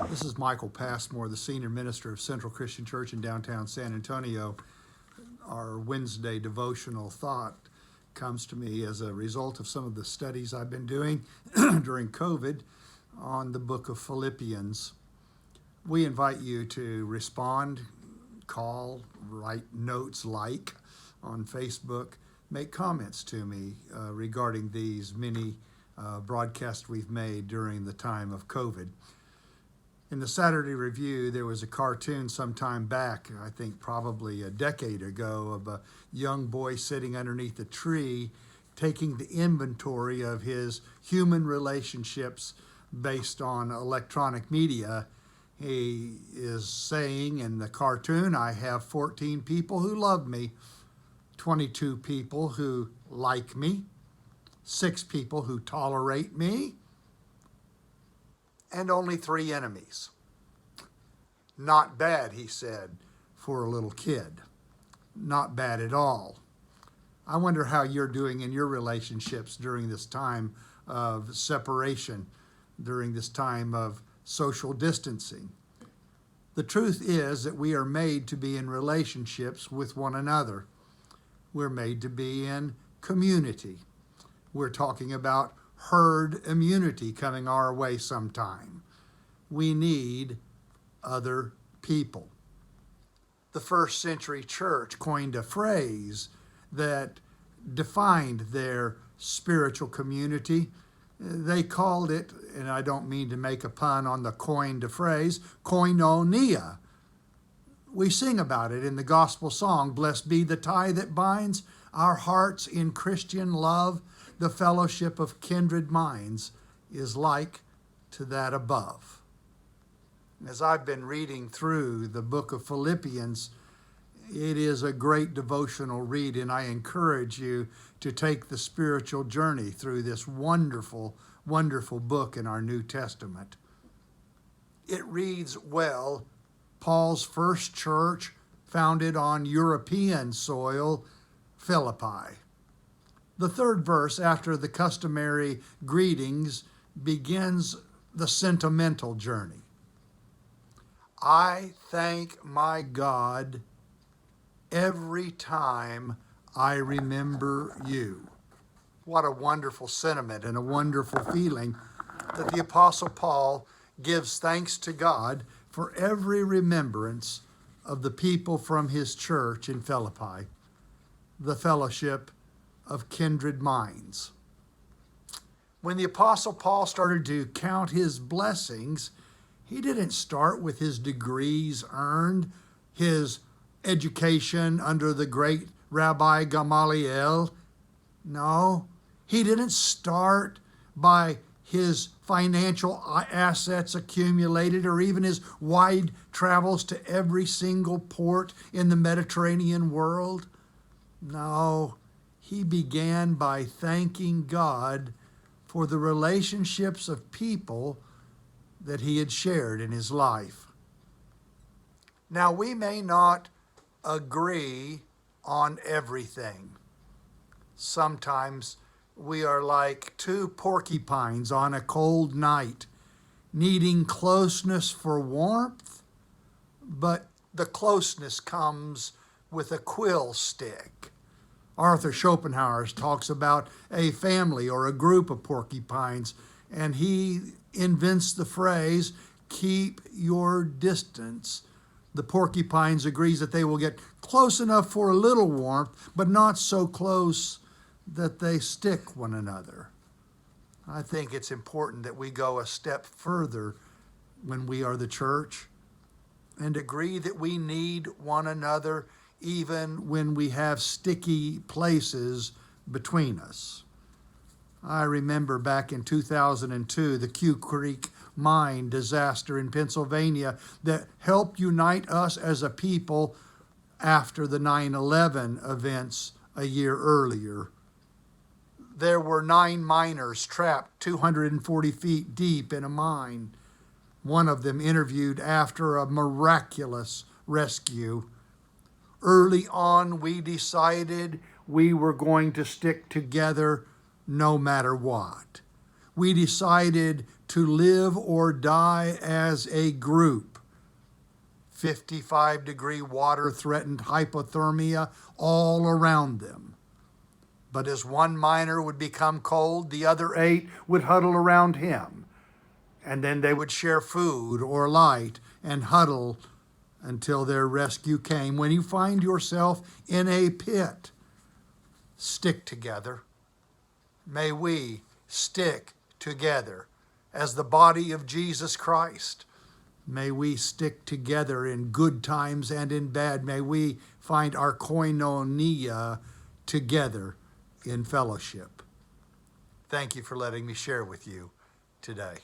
This is Michael Passmore, the Senior Minister of Central Christian Church in downtown San Antonio. Our Wednesday devotional thought comes to me as a result of some of the studies I've been doing during COVID on the book of Philippians. We invite you to respond, call, write notes, like on Facebook, make comments to me regarding these many broadcasts we've made during the time of COVID. In the Saturday Review, there was a cartoon some time back, I think probably a decade ago, of a young boy sitting underneath a tree taking the inventory of his human relationships based on electronic media. He is saying in the cartoon, I have 14 people who love me, 22 people who like me, 6 people who tolerate me, and only 3 enemies. Not bad, he said, for a little kid. Not bad at all. I wonder how you're doing in your relationships during this time of separation, during this time of social distancing. The truth is that we are made to be in relationships with one another. We're made to be in community. We're talking about herd immunity coming our way sometime. We need other people. The first century church coined a phrase that defined their spiritual community. They called it, and I don't mean to make a pun on the coined phrase, Koinonia. We sing about it in the gospel song, Blessed be the tie that binds our hearts in Christian love. The fellowship of kindred minds is like to that above. As I've been reading through the book of Philippians, it is a great devotional read, and I encourage you to take the spiritual journey through this wonderful, wonderful book in our New Testament. It reads well. Paul's first church, founded on European soil, Philippi. The third verse, after the customary greetings, begins the sentimental journey. I thank my God every time I remember you. What a wonderful sentiment and a wonderful feeling that the Apostle Paul gives thanks to God for every remembrance of the people from his church in Philippi, the fellowship of kindred minds. When the Apostle Paul started to count his blessings, he didn't start with his degrees earned, his education under the great Rabbi Gamaliel. No, he didn't start by his financial assets accumulated or even his wide travels to every single port in the Mediterranean world. No, he began by thanking God for the relationships of people that he had shared in his life. Now, we may not agree on everything. Sometimes we are like 2 porcupines on a cold night, needing closeness for warmth, but the closeness comes with a quill stick. Arthur Schopenhauer talks about a family or a group of porcupines, and he invents the phrase, keep your distance. The porcupines agrees that they will get close enough for a little warmth, but not so close that they stick one another. I think it's important that we go a step further when we are the church and agree that we need one another even when we have sticky places between us. I remember back in 2002, the Q Creek mine disaster in Pennsylvania that helped unite us as a people after the 9/11 events a year earlier. There were 9 miners trapped 240 feet deep in a mine. One of them interviewed after a miraculous rescue. Early on, we decided we were going to stick together no matter what. we decided to live or die as a group. 55-degree water threatened hypothermia all around them. But as one miner would become cold, the other 8 would huddle around him. And then they would share food or light and huddle until their rescue came. When you find yourself in a pit, stick together. May we stick together as the body of Jesus Christ. May we stick together in good times and in bad. May we find our koinonia together in fellowship. Thank you for letting me share with you today.